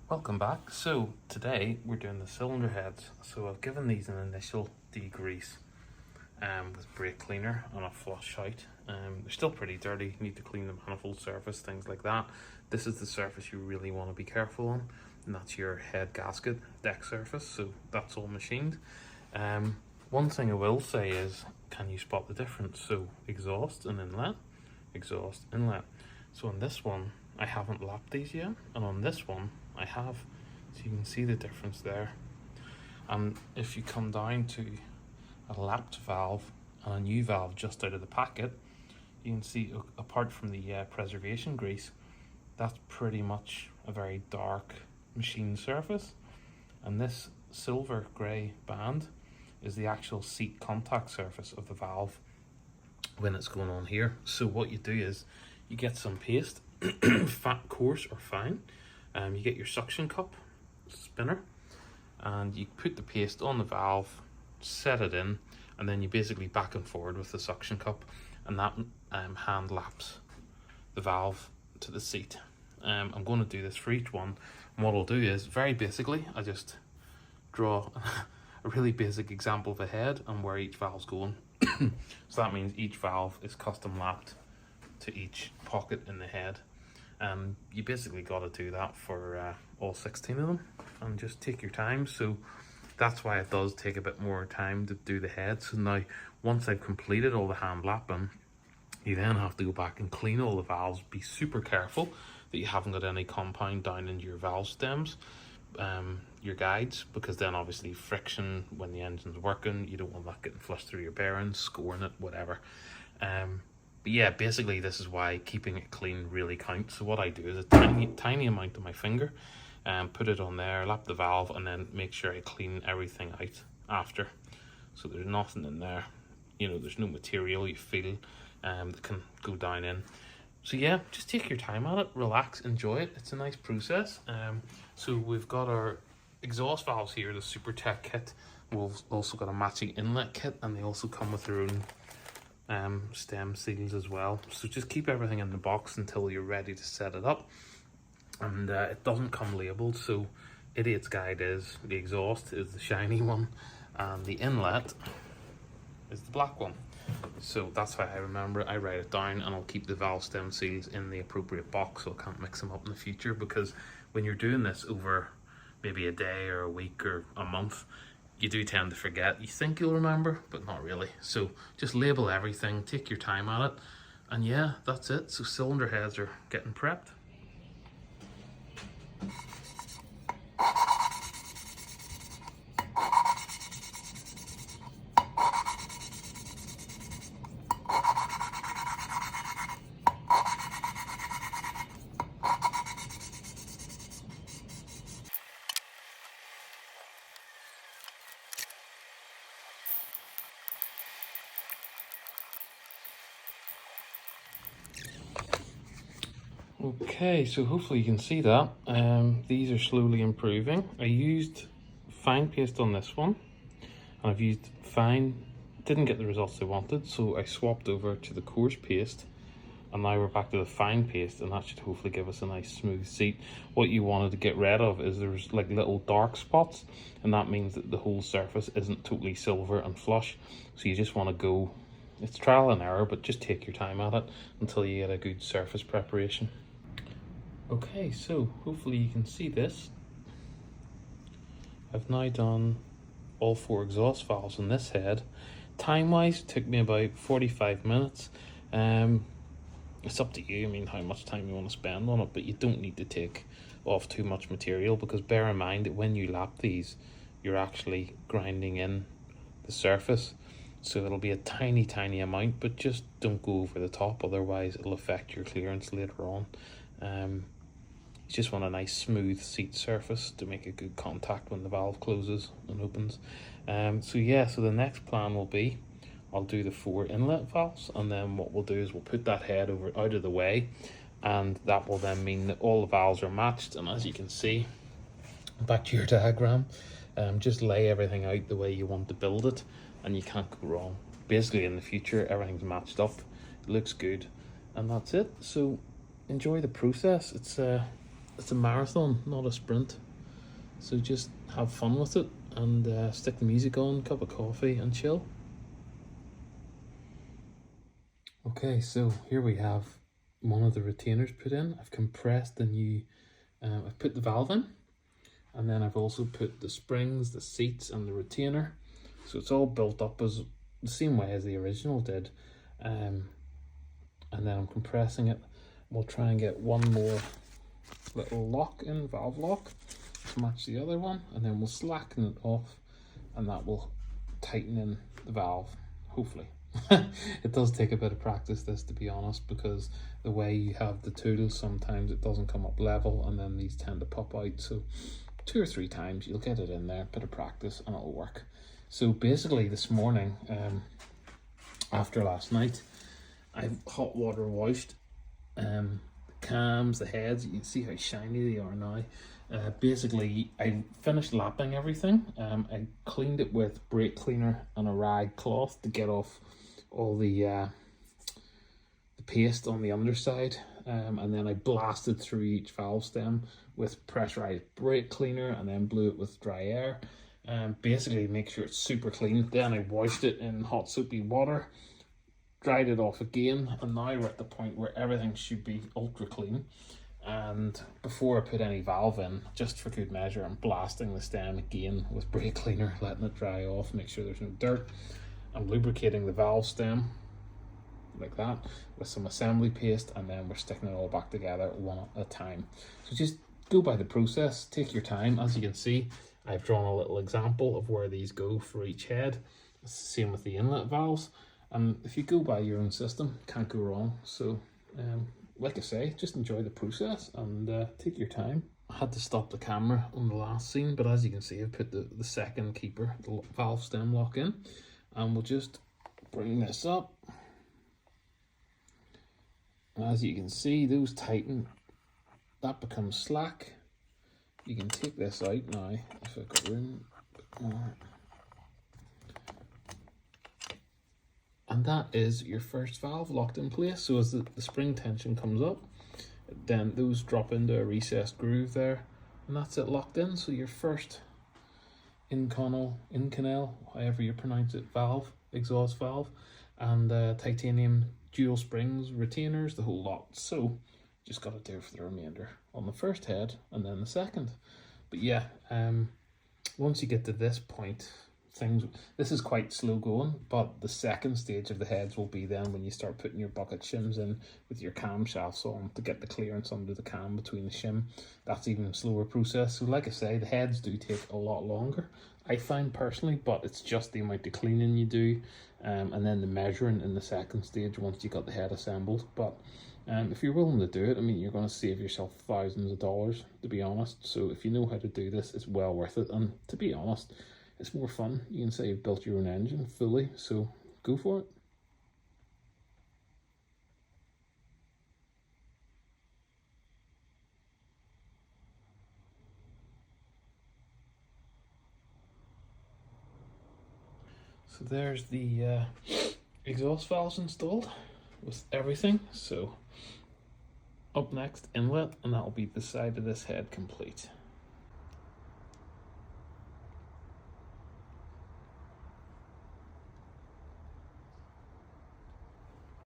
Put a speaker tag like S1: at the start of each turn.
S1: Welcome back. So today we're doing the cylinder heads. So I've given these an initial degrease with brake cleaner and a flush out. They're still pretty dirty, you need to clean the manifold surface, things like that. This is the surface you really want to be careful on, and that's your head gasket deck surface, so that's all machined. One thing I will say is, can you spot the difference? So exhaust and inlet, exhaust, inlet. So on this one, I haven't lapped these yet, and on this one, I have. So you can see the difference there. And if you come down to a lapped valve and a new valve just out of the packet, you can see, apart from the preservation grease, that's pretty much a very dark machine surface. And this silver grey band is the actual seat contact surface of the valve when it's going on here. So what you do is you get some paste, fat, coarse or fine. You get your suction cup spinner and you put the paste on the valve, set it in, and then you basically back and forward with the suction cup, and that hand laps the valve to the seat. I'm going to do this for each one, and what I'll do is, very basically, I just draw a really basic example of a head and where each valve's going. So that means each valve is custom lapped to each pocket in the head. You basically got to do that for all 16 of them, and just take your time. So that's why it does take a bit more time to do the head. So now, once I've completed all the hand lapping, you then have to go back and clean all the valves. Be super careful that you haven't got any compound down into your valve stems, your guides, because then obviously friction when the engine's working, you don't want that getting flushed through your bearings, scoring it, whatever. But yeah, basically this is why keeping it clean really counts. So what I do is a tiny amount of my finger, put it on there, lap the valve, and then make sure I clean everything out after. So there's nothing in there, there's no material you feel that can go down in. So yeah, just take your time at it, relax, enjoy it. It's a nice process. So we've got our exhaust valves here, the Supertech kit. We've also got a matching inlet kit, and they also come with their own stem seals as well. So just keep everything in the box until you're ready to set it up. And it doesn't come labeled, so idiot's guide is the exhaust is the shiny one and the inlet is the black one. So that's how I remember it. I write it down, and I'll keep the valve stem seals in the appropriate box so I can't mix them up in the future, because when you're doing this over maybe a day or a week or a month, you do tend to forget. You think you'll remember, but not really. So just label everything, take your time at it, and yeah, that's it. So cylinder heads are getting prepped. Okay, so hopefully you can see that. These are slowly improving. I used fine paste on this one, and I've used fine, didn't get the results I wanted, so I swapped over to the coarse paste, and now we're back to the fine paste, and that should hopefully give us a nice smooth seat. What you wanted to get rid of is there's like little dark spots, and that means that the whole surface isn't totally silver and flush. So you just want to go, it's trial and error, but just take your time at it until you get a good surface preparation. Okay, so hopefully you can see this. I've now done all 4 exhaust valves on this head. Time-wise, it took me about 45 minutes. It's up to you, how much time you want to spend on it, but you don't need to take off too much material, because bear in mind that when you lap these, you're actually grinding in the surface. So it'll be a tiny amount, but just don't go over the top, otherwise it'll affect your clearance later on. You just want a nice smooth seat surface to make a good contact when the valve closes and opens. So yeah, so the next plan will be, I'll do the 4 inlet valves, and then what we'll do is we'll put that head out of the way, and that will then mean that all the valves are matched. And as you can see, back to your diagram, just lay everything out the way you want to build it, and you can't go wrong. Basically in the future, everything's matched up, it looks good, and that's it. So enjoy the process. It's it's a marathon, not a sprint. So just have fun with it and stick the music on, cup of coffee and chill. Okay, so here we have one of the retainers put in. I've compressed the new, I've put the valve in, and then I've also put the springs, the seats and the retainer. So it's all built up as the same way as the original did. And then I'm compressing it. We'll try and get one more little lock in, valve lock, to match the other one, and then we'll slacken it off, and that will tighten in the valve, hopefully. It does take a bit of practice, this, to be honest, because the way you have the tools, sometimes it doesn't come up level and then these tend to pop out. So 2 or 3 times you'll get it in there, bit of practice, and it'll work. So basically this morning, after last night, I've hot water washed the cams, the heads. You can see how shiny they are now. Basically, I finished lapping everything. I cleaned it with brake cleaner and a rag cloth to get off all the paste on the underside, and then I blasted through each valve stem with pressurized brake cleaner and then blew it with dry air. Basically make sure it's super clean. Then I washed it in hot soapy water, dried it off again, and now we're at the point where everything should be ultra clean. And before I put any valve in, just for good measure, I'm blasting the stem again with brake cleaner, letting it dry off, make sure there's no dirt. I'm lubricating the valve stem like that with some assembly paste, and then we're sticking it all back together one at a time. So just go by the process, take your time. As you can see, I've drawn a little example of where these go for each head. It's the same with the inlet valves, and if you go by your own system, can't go wrong. So like I say, just enjoy the process and take your time. I had to stop the camera on the last scene, but as you can see, I've put the second keeper, the valve stem lock in, and we'll just bring this up. And as you can see, those tighten, that becomes slack. You can take this out now if I've got room. And that is your first valve locked in place. So as the spring tension comes up, then those drop into a recessed groove there, and that's it locked in. So your first inconel, however you pronounce it, valve, exhaust valve, and titanium dual springs, retainers, the whole lot. So just got to do it for the remainder on the first head and then the second. But yeah, once you get to this point, this is quite slow going, but the second stage of the heads will be then when you start putting your bucket shims in with your camshafts on to get the clearance under the cam between the shim. That's even a slower process. So like I say, the heads do take a lot longer, I find personally, but it's just the amount of cleaning you do, and then the measuring in the second stage once you got the head assembled. But if you're willing to do it, I mean, you're going to save yourself thousands of dollars, to be honest. So if you know how to do this, it's well worth it. And to be honest, it's more fun. You can say you've built your own engine fully, so go for it. So there's the exhaust valves installed with everything. So up next, inlet, and that'll be the side of this head complete.